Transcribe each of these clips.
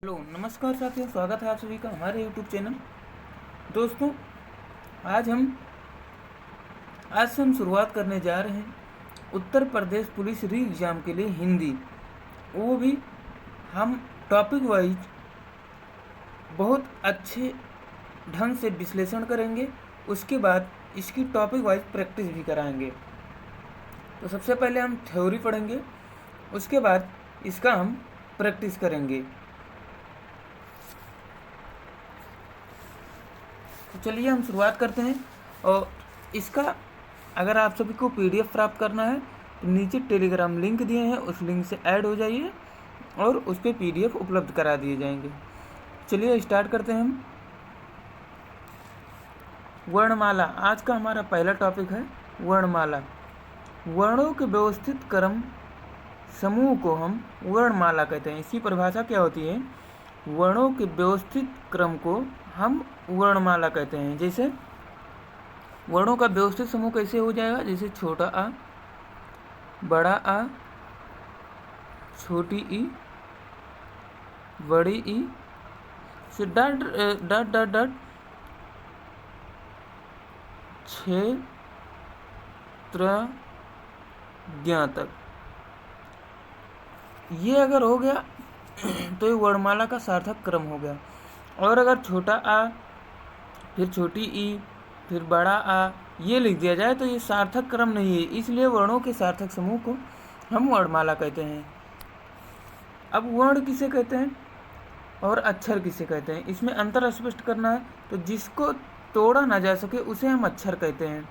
Hello नमस्कार साथियों, स्वागत है आप सभी का हमारे यूट्यूब चैनल। दोस्तों, आज से हम शुरुआत करने जा रहे हैं उत्तर प्रदेश पुलिस री एग्ज़ाम के लिए हिंदी। वो भी हम टॉपिक वाइज बहुत अच्छे ढंग से विश्लेषण करेंगे। उसके बाद इसकी टॉपिक वाइज प्रैक्टिस भी कराएंगे। तो सबसे पहले हम थ्योरी पढ़ेंगे, उसके बाद इसका हम प्रैक्टिस करेंगे। तो चलिए हम शुरुआत करते हैं। और इसका अगर आप सभी को पीडीएफ प्राप्त करना है तो नीचे टेलीग्राम लिंक दिए हैं, उस लिंक से ऐड हो जाइए और उस पर पीडीएफ उपलब्ध करा दिए जाएंगे। चलिए स्टार्ट करते हैं हम। वर्णमाला आज का हमारा पहला टॉपिक है। वर्णमाला वर्णों के व्यवस्थित क्रम समूह को हम वर्णमाला कहते हैं। इसकी परिभाषा क्या होती है? वर्णों के व्यवस्थित क्रम को हम वर्णमाला कहते हैं। जैसे वर्णों का व्यवस्थित समूह कैसे हो जाएगा? जैसे छोटा आ, बड़ा आ, छोटी ई, बड़ी ई से डट डट डट डट क्षेत्रज्ञ तक। ये अगर हो गया तो ये वर्णमाला का सार्थक क्रम हो गया। और अगर छोटा आ, फिर छोटी ई, फिर बड़ा आ, ये लिख दिया जाए तो ये सार्थक क्रम नहीं है। इसलिए वर्णों के सार्थक समूह को हम वर्णमाला कहते हैं। अब वर्ण किसे कहते हैं और अक्षर किसे कहते हैं, इसमें अंतर स्पष्ट करना है। तो जिसको तोड़ा ना जा सके उसे हम अक्षर कहते हैं,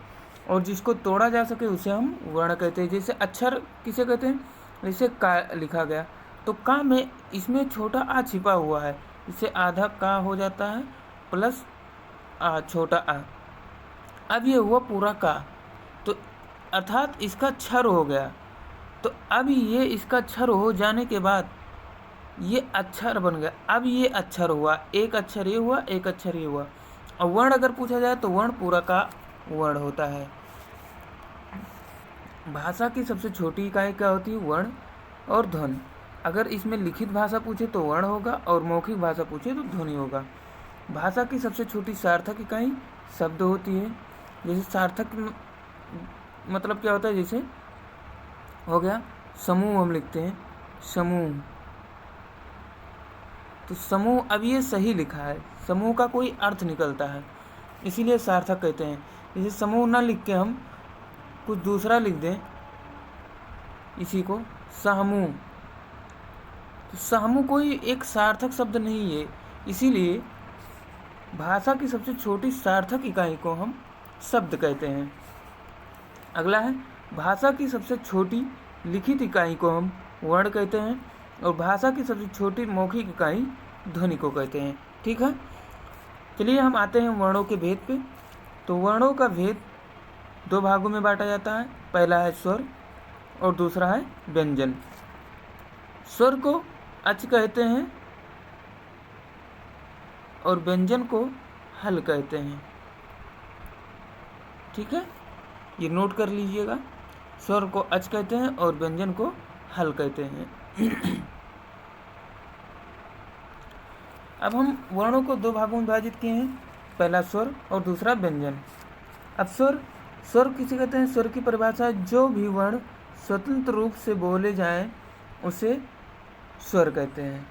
और जिसको तोड़ा जा सके उसे हम वर्ण कहते हैं। जैसे अक्षर किसे कहते हैं? जैसे का लिखा गया तो का में इसमें छोटा आ छिपा हुआ है, इससे आधा का हो जाता है प्लस आ, छोटा आ। अब ये हुआ पूरा का, तो अर्थात इसका क्षर हो गया। तो अब ये इसका क्षर हो जाने के बाद ये अक्षर बन गया। अब ये अक्षर हुआ, एक अक्षर ये हुआ, एक अक्षर ये हुआ। और वर्ण अगर पूछा जाए तो वर्ण पूरा का वर्ण होता है। भाषा की सबसे छोटी इकाई क्या होती है? वर्ण और ध्वनि। अगर इसमें लिखित भाषा पूछे तो वर्ण होगा और मौखिक भाषा पूछे तो ध्वनि होगा। भाषा की सबसे छोटी सार्थक इकाई शब्द होती है। जैसे सार्थक मतलब क्या होता है? जैसे हो गया समूह, हम लिखते हैं समूह, तो समूह अब ये सही लिखा है, समूह का कोई अर्थ निकलता है, इसीलिए सार्थक कहते हैं। जैसे समूह ना लिख के हम कुछ दूसरा लिख दें, इसी को सहमूह, तो सहमूह कोई एक सार्थक शब्द नहीं है। इसीलिए भाषा की सबसे छोटी सार्थक इकाई को हम शब्द कहते हैं। अगला है भाषा की सबसे छोटी लिखित इकाई को हम वर्ण कहते हैं, और भाषा की सबसे छोटी मौखिक इकाई ध्वनि को कहते हैं। ठीक है, चलिए हम आते हैं वर्णों के भेद पे। तो वर्णों का भेद दो भागों में बांटा जाता है। पहला है स्वर और दूसरा है व्यंजन। स्वर को अच कहते हैं और व्यंजन को हल कहते हैं। ठीक है, ये नोट कर लीजिएगा। स्वर को अच कहते हैं और व्यंजन को हल कहते हैं। अब हम वर्णों को दो भागों में विभाजित किए हैं, पहला स्वर और दूसरा व्यंजन। अब स्वर किसे कहते हैं? स्वर की परिभाषा है जो भी वर्ण स्वतंत्र रूप से बोले जाएं उसे स्वर कहते हैं।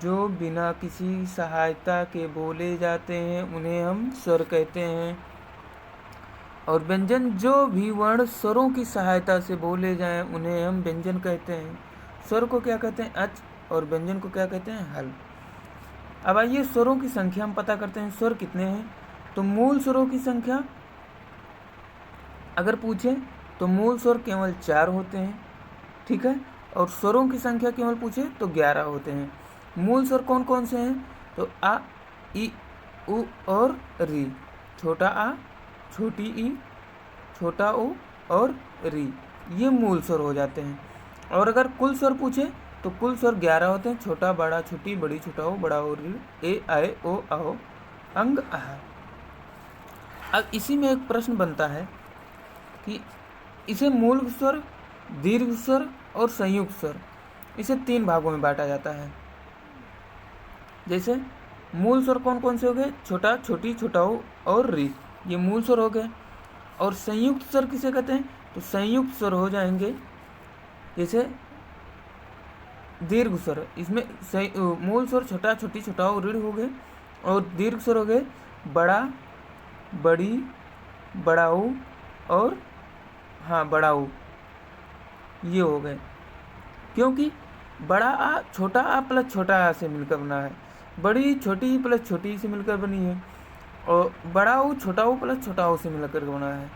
जो बिना किसी सहायता के बोले जाते हैं उन्हें हम स्वर कहते हैं। और व्यंजन जो भी वर्ण स्वरों की सहायता से बोले जाएं उन्हें हम व्यंजन कहते हैं। स्वर को क्या कहते हैं? अच, और व्यंजन को क्या कहते हैं? हल। अब आइए स्वरों की संख्या हम पता करते हैं। स्वर कितने हैं? तो मूल स्वरों की संख्या अगर पूछें तो मूल स्वर केवल 4 होते हैं। ठीक है, और स्वरों की संख्या केवल पूछे तो 11 होते हैं। मूल स्वर कौन कौन से हैं? तो आ, ई, उ और री। छोटा आ, छोटी ई, छोटा उ और री, ये मूल स्वर हो जाते हैं। और अगर कुल स्वर पूछे तो कुल स्वर 11 होते हैं। छोटा, बड़ा, छोटी, बड़ी, छोटा ओ, बड़ा ओ, री, ए, आए, ओ, आओ, अंग, आह। अब इसी में एक प्रश्न बनता है कि इसे मूल स्वर, दीर्घ स्वर और संयुक्त स्वर, इसे 3 भागों में बांटा जाता है। जैसे मूल स्वर कौन कौन से हो गए? छोटा, छोटी, छोटाऊ और री, ये मूल स्वर हो गए। और संयुक्त स्वर किसे कहते हैं? तो संयुक्त स्वर हो जाएंगे जैसे दीर्घ स्वर, इसमें मूल स्वर छोटा, छोटी, छोटाऊ, रीढ़ हो गए, और दीर्घ स्वर हो गए बड़ा, बड़ी, बड़ाऊ और बड़ाऊ, ये हो गए। क्योंकि बड़ा आ छोटा आ प्लस छोटा आ से मिलकर बना है, बड़ी छोटी प्लस छोटी से मिलकर बनी है, और बड़ा ऊ छोटा ऊ प्लस छोटा ऊ से मिलकर बना है।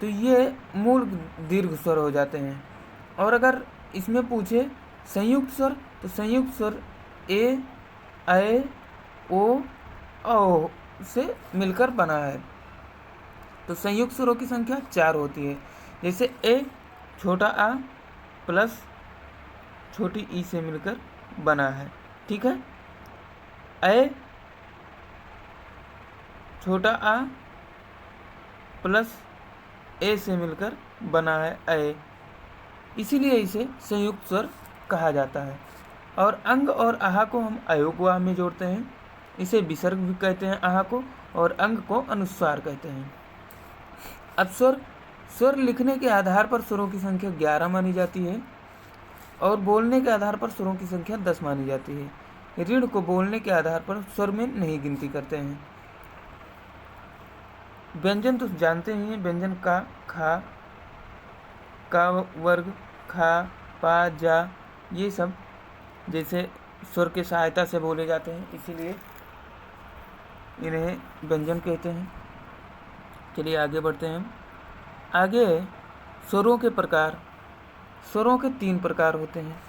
तो ये मूल दीर्घ स्वर हो जाते हैं। और अगर इसमें पूछे संयुक्त स्वर, तो संयुक्त स्वर ए, ऐ, ओ, औ से मिलकर बना है। तो संयुक्त स्वरों की संख्या 4 होती है। जैसे ए छोटा आ प्लस छोटी ई से मिलकर बना है, ठीक है। ऐ छोटा आ प्लस ए से मिलकर बना है ऐ, इसीलिए इसे संयुक्त स्वर कहा जाता है। और अंग और आहा को हम अयोगवाह में जोड़ते हैं, इसे विसर्ग भी कहते हैं आहा को, और अंग को अनुस्वार कहते हैं। अब स्वर लिखने के आधार पर स्वरों की संख्या 11 मानी जाती है, और बोलने के आधार पर स्वरों की संख्या 10 मानी जाती है। ऋण को बोलने के आधार पर स्वर में नहीं गिनती करते हैं। व्यंजन तो जानते ही हैं, व्यंजन का, खा, का वर्ग, खा, पा, जा, ये सब जैसे स्वर के सहायता से बोले जाते हैं, इसीलिए इन्हें व्यंजन कहते हैं। चलिए आगे बढ़ते हैं। आगे स्वरों के प्रकार। स्वरों के 3 प्रकार होते हैं।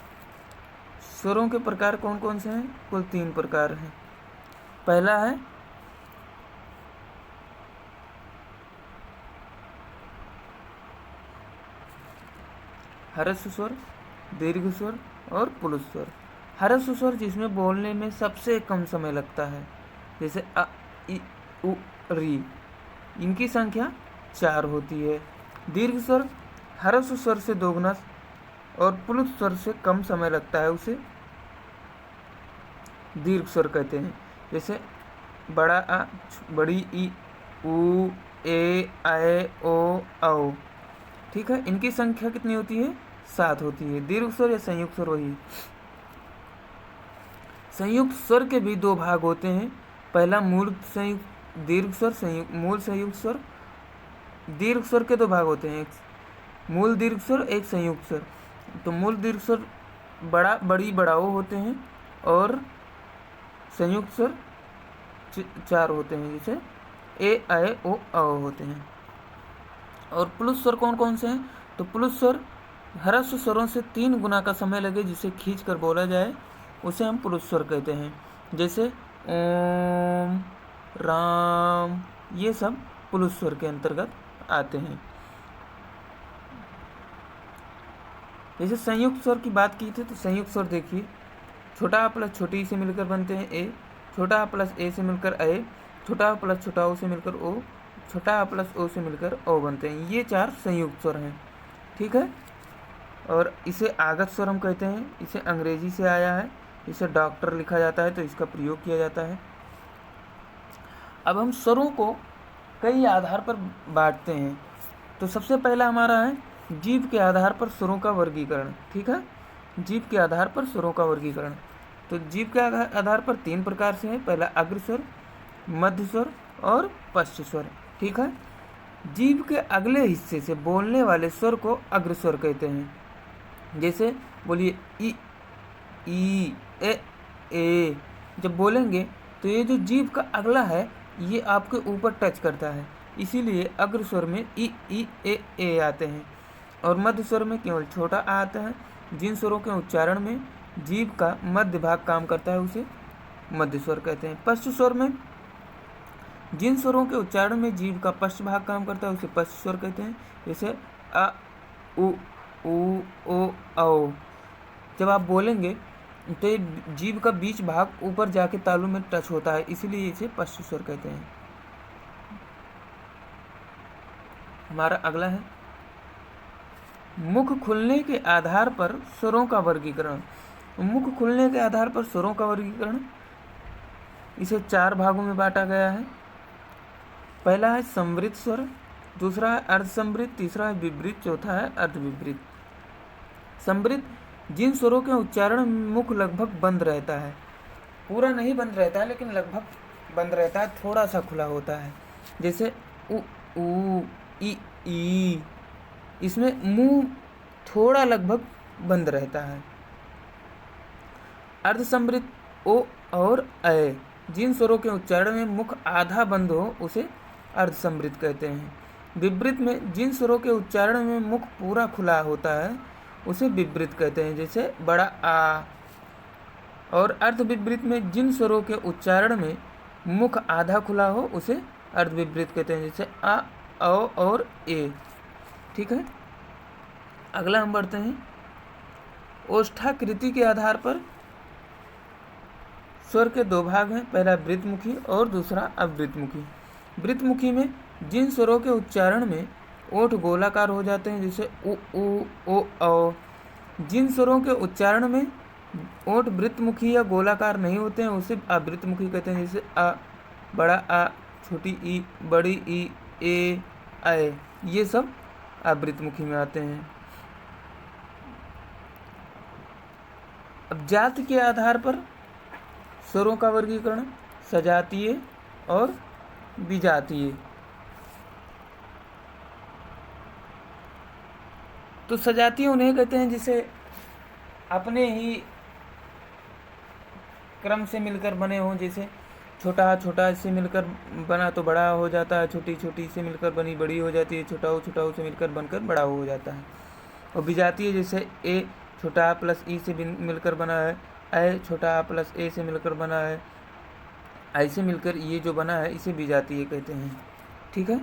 स्वरों के प्रकार कौन कौन से हैं? कुल 3 प्रकार हैं। पहला है ह्रस्व स्वर, दीर्घ स्वर और पुल्ल स्वर। ह्रस्व स्वर जिसमें बोलने में सबसे कम समय लगता है, जैसे अ, इ, उ, री, इनकी संख्या 4 होती है। दीर्घ स्वर ह्रस्व स्वर से दोगुना और पुल्ल स्वर से कम समय लगता है, उसे दीर्घ स्वर कहते हैं। जैसे बड़ा आ, बड़ी ई, उ, ए, ऐ, ओ, औ, ठीक है। इनकी संख्या कितनी होती है? 7 होती है। दीर्घ स्वर या संयुक्त स्वर वही। संयुक्त स्वर के भी 2 भाग होते हैं। पहला मूल संयुक्त दीर्घ स्वर, मूल संयुक्त स्वर। दीर्घ स्वर के 2 भाग होते हैं, एक मूल दीर्घ स्वर, एक संयुक्त स्वर। तो मूल दीर्घ स्वर बड़ा, बड़ी, बड़ाओ होते हैं, और संयुक्त स्वर 4 होते हैं, जैसे ए, ऐ, ओ, औ होते हैं। और पुल्ल स्वर कौन कौन से हैं? तो पुल्ल स्वर ह्रस्व स्वरों से 3 गुना का समय लगे जिसे खींच कर बोला जाए, उसे हम पुल्ल स्वर कहते हैं। जैसे ओम, राम, ये सब पुल्ल स्वर के अंतर्गत आते हैं। जैसे संयुक्त स्वर की बात की थी, तो संयुक्त स्वर देखिए, छोटा आ प्लस छोटी ई से मिलकर बनते हैं ए, छोटा आ प्लस ए से मिलकर ऐ, छोटा आ प्लस छोटा ओ से मिलकर ओ, छोटा आ प्लस ओ से मिलकर ओ बनते हैं। ये 4 संयुक्त स्वर हैं, ठीक है। और इसे आगत स्वर हम कहते हैं। इसे अंग्रेजी से आया है, इसे डॉक्टर लिखा जाता है, तो इसका प्रयोग किया जाता है। अब हम स्वरों को कई आधार पर बांटते हैं। तो सबसे पहला हमारा है जीभ के आधार पर स्वरों का वर्गीकरण, ठीक है। जीभ के आधार पर स्वरों का वर्गीकरण। तो जीभ के आधार पर 3 प्रकार से है। पहला अग्र स्वर, मध्य स्वर और पश्च स्वर, ठीक है। जीभ के अगले हिस्से से बोलने वाले स्वर को अग्र स्वर कहते हैं। जैसे बोलिए ई, ए, जब बोलेंगे तो ये जो जीभ का अगला है, ये आपके ऊपर टच करता है, इसीलिए अग्र स्वर में ई, ए आते हैं। और मध्य स्वर में केवल छोटा आ आता है। जिन स्वरों के उच्चारण में जीभ का मध्य भाग काम करता है, उसे मध्य स्वर कहते हैं। पश्च स्वर में जिन स्वरों के उच्चारण में जीभ का पश्च भाग काम करता है, उसे पश्च स्वर कहते हैं। जैसे अ, उ, ओ, औ। जब आप बोलेंगे तो ये जीभ का बीच भाग ऊपर जाके तालु में टच होता है, इसीलिए इसे पश्च स्वर कहते हैं। हमारा अगला है मुख खुलने के आधार पर स्वरों का वर्गीकरण। मुख खुलने के आधार पर स्वरों का वर्गीकरण इसे 4 भागों में बांटा गया है। पहला है समवृत स्वर, दूसरा है अर्धसमवृत, तीसरा है विवृत, चौथा है अर्धविवृत। समवृत जिन स्वरों के उच्चारण में मुख लगभग बंद रहता है, पूरा नहीं बंद रहता है लेकिन लगभग बंद रहता है, थोड़ा सा खुला होता है, जैसे उ, ऊ, ई। इसमें मुंह थोड़ा लगभग बंद रहता है। अर्धसमवृत ओ और ऐ जिन स्वरों के उच्चारण में मुख आधा बंद हो उसे अर्धसमवृत कहते हैं। विवृत में जिन स्वरों के उच्चारण में मुख पूरा खुला होता है उसे विवृत कहते हैं, जैसे बड़ा आ। और अर्धविवृत में जिन स्वरों के उच्चारण में मुख आधा खुला हो उसे अर्धविवृत कहते हैं, जैसे आ, औ और ए। ठीक है, अगला हम बढ़ते हैं। ओष्ठाकृति के आधार पर स्वर के 2 भाग हैं, पहला वृत्तमुखी और दूसरा अवृत्तमुखी। वृत्तमुखी में जिन स्वरों के उच्चारण में ओठ गोलाकार हो जाते हैं, जैसे उ, ओ, औ। जिन स्वरों के उच्चारण में ओठ वृत्तमुखी या गोलाकार नहीं होते हैं उसे अवृत्तमुखी कहते हैं, जैसे आ, बड़ा आ, छोटी ई, बड़ी ई, ए, ऐ। ये सब अवृत्तमुखी में आते हैं। अब जाति के आधार पर स्वरों का वर्गीकरण सजातीय और विजातीय। तो सजातीय उन्हें कहते हैं जिसे अपने ही क्रम से मिलकर बने हों, जैसे छोटा से मिलकर बना तो बड़ा हो जाता है, छोटी से मिलकर बनी बड़ी हो जाती है, छोटा से मिलकर बनकर बड़ा हो जाता है। और विजातीय जैसे ए छोटा आ प्लस ई से मिलकर बना है, ऐ छोटा आ प्लस ए से मिलकर बना है, ऐसे मिलकर ये जो बना है इसे विजातीय कहते हैं। ठीक है।